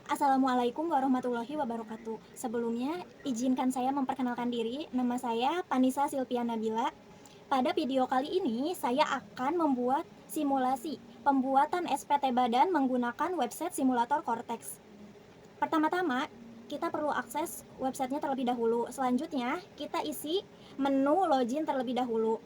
Assalamualaikum warahmatullahi wabarakatuh. Sebelumnya, izinkan saya memperkenalkan diri. Nama saya Panisa Silvia Nabila. Pada video kali ini, saya akan membuat simulasi pembuatan SPT badan menggunakan website simulator Cortex. Pertama-tama, kita perlu akses websitenya terlebih dahulu. Selanjutnya, kita isi menu login terlebih dahulu.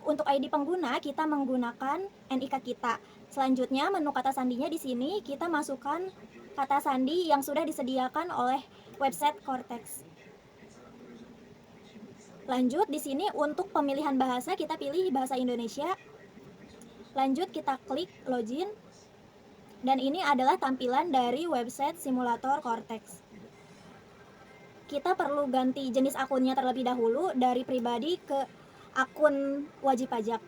Untuk ID pengguna, kita menggunakan NIK kita. Selanjutnya, menu kata sandinya di sini kita masukkan kata sandi yang sudah disediakan oleh website Cortex. Lanjut, di sini untuk pemilihan bahasa kita pilih bahasa Indonesia. Lanjut, kita klik login. Dan ini adalah tampilan dari website simulator Cortex. Kita perlu ganti jenis akunnya terlebih dahulu dari pribadi ke akun wajib pajak.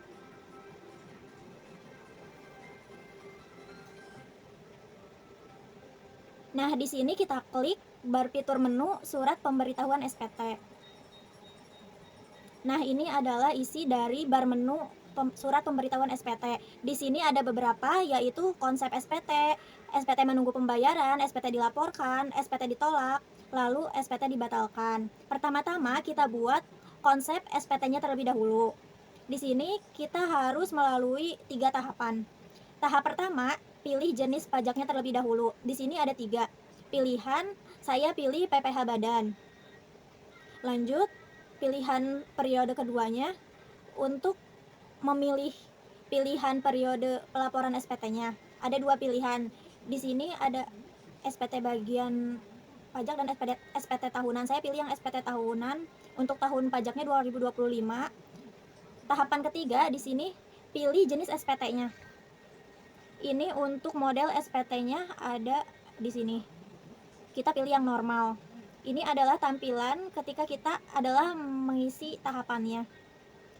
Nah, di sini kita klik bar fitur menu surat pemberitahuan SPT. Nah, ini adalah isi dari bar menu surat pemberitahuan SPT. Di sini ada beberapa, yaitu konsep SPT, SPT menunggu pembayaran, SPT dilaporkan, SPT ditolak, lalu SPT dibatalkan. Pertama-tama kita buat konsep SPT-nya terlebih dahulu. Di sini kita harus melalui 3 tahapan. Tahap pertama, pilih jenis pajaknya terlebih dahulu. Di sini ada 3 pilihan. Saya pilih PPh badan. Lanjut, pilihan periode keduanya untuk memilih pilihan periode pelaporan SPT-nya. Ada 2 pilihan. Di sini ada SPT bagian pajak dan SPT tahunan. Saya pilih yang SPT tahunan untuk tahun pajaknya 2025. Tahapan ketiga di sini pilih jenis SPT-nya. Ini untuk model SPT-nya ada di sini. Kita pilih yang normal. Ini adalah tampilan ketika kita adalah mengisi tahapannya.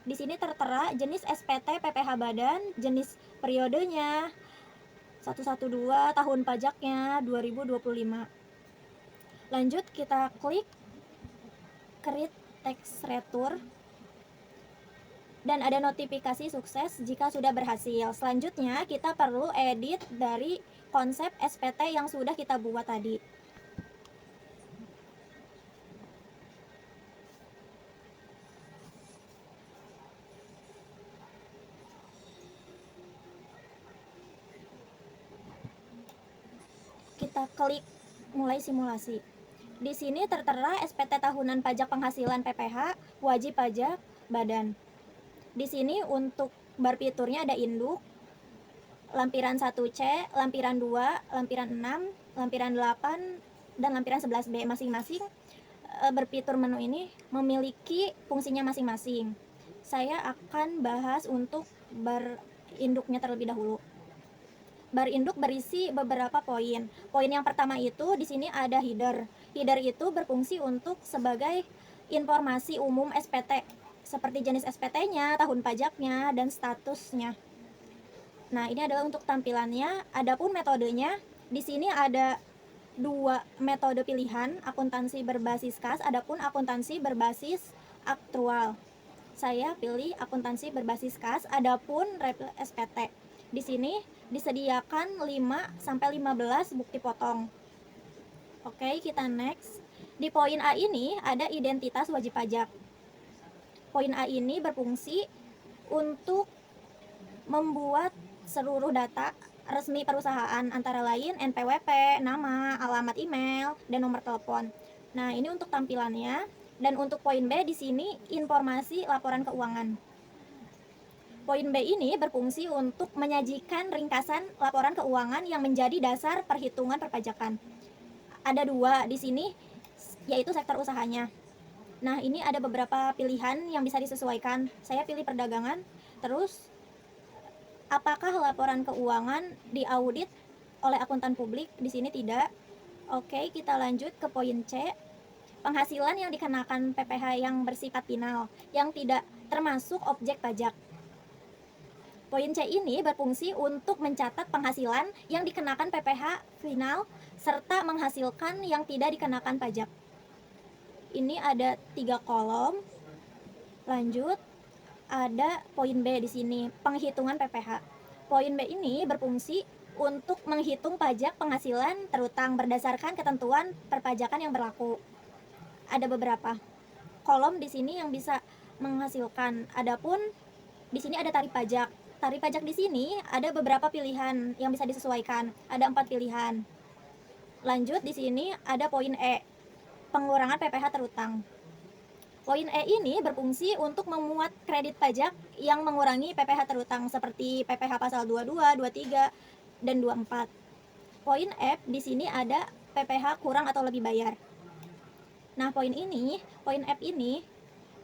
Di sini tertera jenis SPT PPh badan, jenis periodenya 112, tahun pajaknya 2025. Lanjut, kita klik create text return dan ada notifikasi sukses jika sudah berhasil. Selanjutnya, kita perlu edit dari konsep SPT yang sudah kita buat tadi. Kita klik mulai simulasi. Di sini tertera SPT tahunan pajak penghasilan PPh, wajib pajak, badan. Di sini untuk bar fiturnya ada induk, lampiran 1C, lampiran 2, lampiran 6, lampiran 8, dan lampiran 11B. Masing-masing berfitur menu ini memiliki fungsinya masing-masing. Saya akan bahas untuk bar induknya terlebih dahulu. Bar induk berisi beberapa poin. Poin yang pertama itu di sini ada header. Header itu berfungsi untuk sebagai informasi umum SPT, seperti jenis SPT-nya, tahun pajaknya, dan statusnya. Nah, ini adalah untuk tampilannya. Adapun metodenya, di sini ada 2 metode pilihan, akuntansi berbasis kas, adapun akuntansi berbasis aktual. Saya pilih akuntansi berbasis kas, adapun SPT. Di sini disediakan 5 sampai 15 bukti potong. Oke, kita next. Di poin A ini ada identitas wajib pajak. Poin A ini berfungsi untuk membuat seluruh data resmi perusahaan, antara lain NPWP, nama, alamat email, dan nomor telepon. Nah, ini untuk tampilannya. Dan untuk poin B di sini informasi laporan keuangan. Poin B ini berfungsi untuk menyajikan ringkasan laporan keuangan yang menjadi dasar perhitungan perpajakan. Ada 2 di sini, yaitu sektor usahanya. Nah, ini ada beberapa pilihan yang bisa disesuaikan. Saya pilih perdagangan. Terus, apakah laporan keuangan diaudit oleh akuntan publik? Di sini tidak. Oke, kita lanjut ke poin C. Penghasilan yang dikenakan PPh yang bersifat final, yang tidak termasuk objek pajak. Poin C ini berfungsi untuk mencatat penghasilan yang dikenakan PPh final serta menghasilkan yang tidak dikenakan pajak. Ini ada 3 kolom. Lanjut, ada poin B di sini, penghitungan PPh. Poin B ini berfungsi untuk menghitung pajak penghasilan terutang berdasarkan ketentuan perpajakan yang berlaku. Ada beberapa kolom di sini yang bisa menghasilkan. Adapun di sini ada tarif pajak. Tarif pajak di sini ada beberapa pilihan yang bisa disesuaikan. Ada 4 pilihan. Lanjut, di sini ada poin E, pengurangan PPh terutang. Poin E ini berfungsi untuk memuat kredit pajak yang mengurangi PPh terutang seperti PPh pasal 22, 23, dan 24. Poin F di sini ada PPh kurang atau lebih bayar. Nah, poin F ini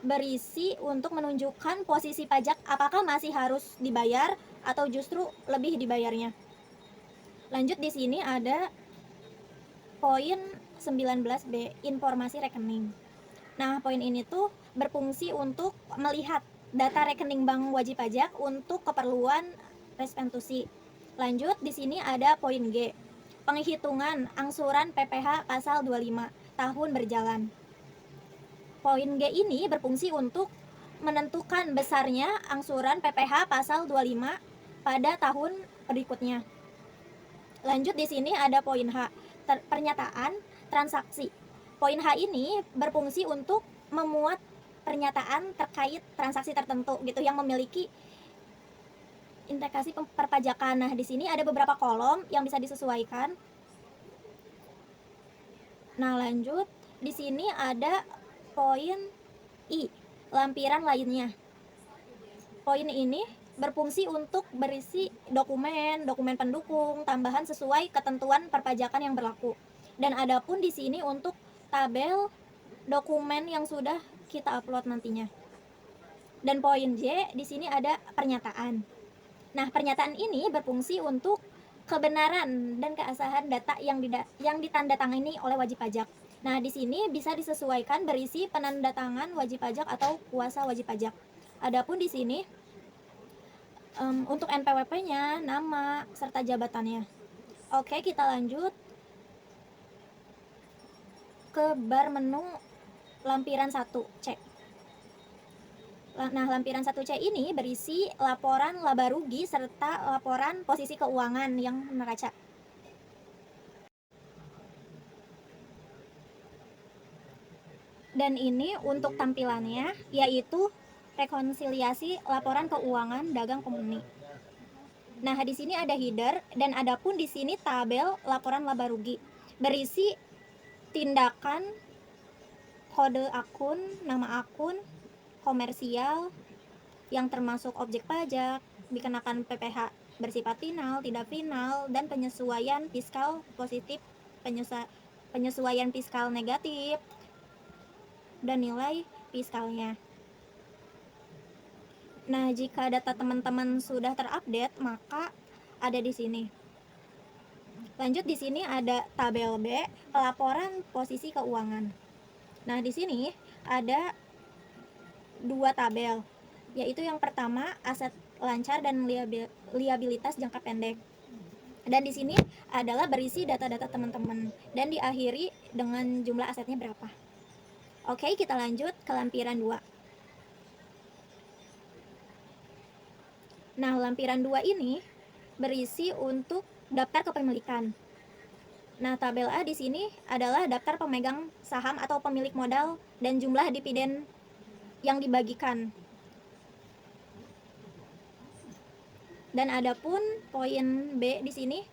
berisi untuk menunjukkan posisi pajak apakah masih harus dibayar atau justru lebih dibayarnya. Lanjut, di sini ada poin 19B, informasi rekening. Nah, poin ini tuh berfungsi untuk melihat data rekening bank wajib pajak untuk keperluan restitusi. Lanjut, di sini ada poin G, penghitungan angsuran PPh pasal 25 tahun berjalan. Poin G ini berfungsi untuk menentukan besarnya angsuran PPh pasal 25 pada tahun berikutnya. Lanjut, di sini ada poin H, pernyataan transaksi. Poin H ini berfungsi untuk memuat pernyataan terkait transaksi tertentu gitu yang memiliki integrasi perpajakan. Nah, di sini ada beberapa kolom yang bisa disesuaikan. Nah, lanjut, di sini ada poin I, lampiran lainnya. Poin ini berfungsi untuk berisi dokumen pendukung, tambahan sesuai ketentuan perpajakan yang berlaku. Dan adapun di sini untuk tabel dokumen yang sudah kita upload nantinya. Dan poin J di sini ada pernyataan. Nah, pernyataan ini berfungsi untuk kebenaran dan keabsahan data yang ditandatangani oleh wajib pajak. Nah, di sini bisa disesuaikan berisi penandatangan wajib pajak atau kuasa wajib pajak. Adapun di sini untuk NPWP-nya, nama serta jabatannya. Oke, kita lanjut ke bar menu lampiran 1C. Nah, lampiran 1C ini berisi laporan laba rugi serta laporan posisi keuangan yang neraca. Dan ini untuk tampilannya yaitu rekonsiliasi laporan keuangan dagang komuni. Nah, di sini ada header dan adapun di sini tabel laporan laba rugi berisi tindakan, kode akun, nama akun, komersial yang termasuk objek pajak, dikenakan PPh bersifat final, tidak final, dan penyesuaian fiskal positif, penyesuaian fiskal negatif, dan nilai fiskalnya. Nah, jika data teman-teman sudah terupdate, maka ada di sini. Lanjut, di sini ada tabel B, pelaporan posisi keuangan. Nah, di sini ada 2 tabel, yaitu yang pertama aset lancar dan liabilitas jangka pendek. Dan di sini adalah berisi data-data teman-teman dan diakhiri dengan jumlah asetnya berapa. Oke, kita lanjut ke lampiran 2. Nah, lampiran 2 ini berisi untuk daftar kepemilikan. Nah, tabel A di sini adalah daftar pemegang saham atau pemilik modal dan jumlah dividen yang dibagikan. Dan adapun poin B di sini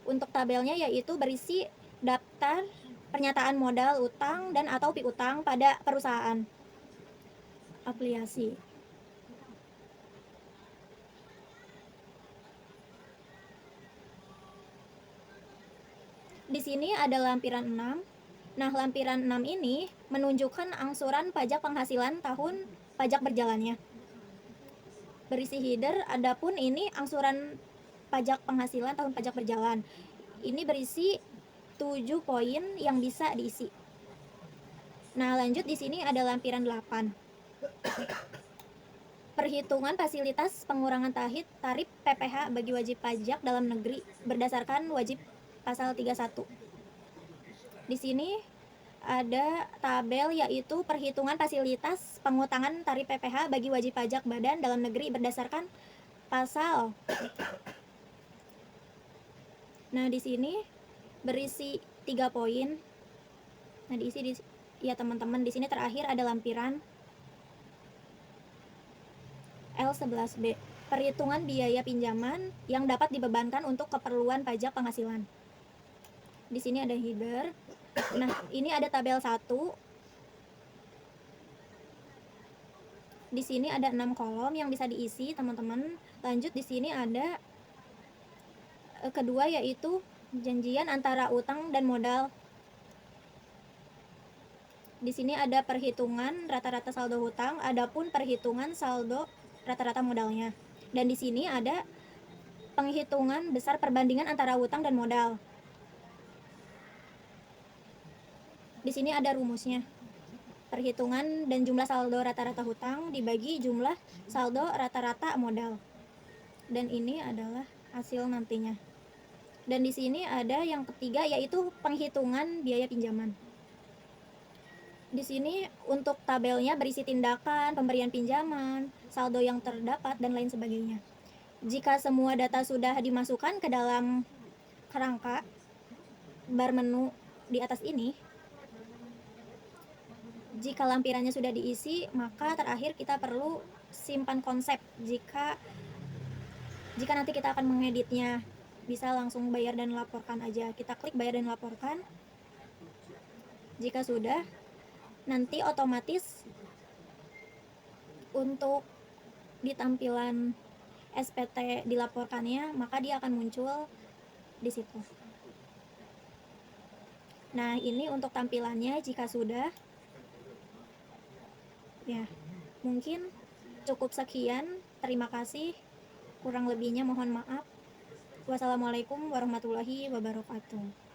untuk tabelnya yaitu berisi daftar pernyataan modal utang dan atau piutang pada perusahaan afiliasi. Di sini ada lampiran 6. Nah, lampiran 6 ini menunjukkan angsuran pajak penghasilan tahun pajak berjalannya. Berisi header, adapun ini angsuran pajak penghasilan tahun pajak berjalan. Ini berisi 7 poin yang bisa diisi. Nah, lanjut, di sini ada lampiran 8. Perhitungan fasilitas pengurangan tarif PPh bagi wajib pajak dalam negeri berdasarkan wajib pasal 31. Di sini ada tabel yaitu perhitungan fasilitas pengutangan tarif PPh bagi wajib pajak badan dalam negeri berdasarkan pasal Nah, di sini berisi 3 poin. Nah, diisi ya teman-teman, di sini terakhir ada lampiran L11B, perhitungan biaya pinjaman yang dapat dibebankan untuk keperluan pajak penghasilan. Di sini ada header. Nah, ini ada tabel 1. Di sini ada 6 kolom yang bisa diisi, teman-teman. Lanjut, di sini ada kedua, yaitu janjian antara utang dan modal. Di sini ada perhitungan rata-rata saldo hutang, adapun perhitungan saldo rata-rata modalnya. Dan di sini ada penghitungan besar perbandingan antara utang dan modal. Di sini ada rumusnya. Perhitungan dan jumlah saldo rata-rata hutang dibagi jumlah saldo rata-rata modal. Dan ini adalah hasil nantinya. Dan di sini ada yang ketiga, yaitu penghitungan biaya pinjaman. Di sini untuk tabelnya berisi tindakan, pemberian pinjaman, saldo yang terdapat, dan lain sebagainya. Jika semua data sudah dimasukkan ke dalam kerangka bar menu di atas ini, jika lampirannya sudah diisi, maka terakhir kita perlu simpan konsep. Jika nanti kita akan mengeditnya, bisa langsung bayar dan laporkan aja. Kita klik bayar dan laporkan. Jika sudah, nanti otomatis untuk di tampilan SPT dilaporkannya, maka dia akan muncul di situ. Nah, ini untuk tampilannya. Jika sudah, ya, mungkin cukup sekian. Terima kasih. Kurang lebihnya mohon maaf. Wassalamualaikum warahmatullahi wabarakatuh.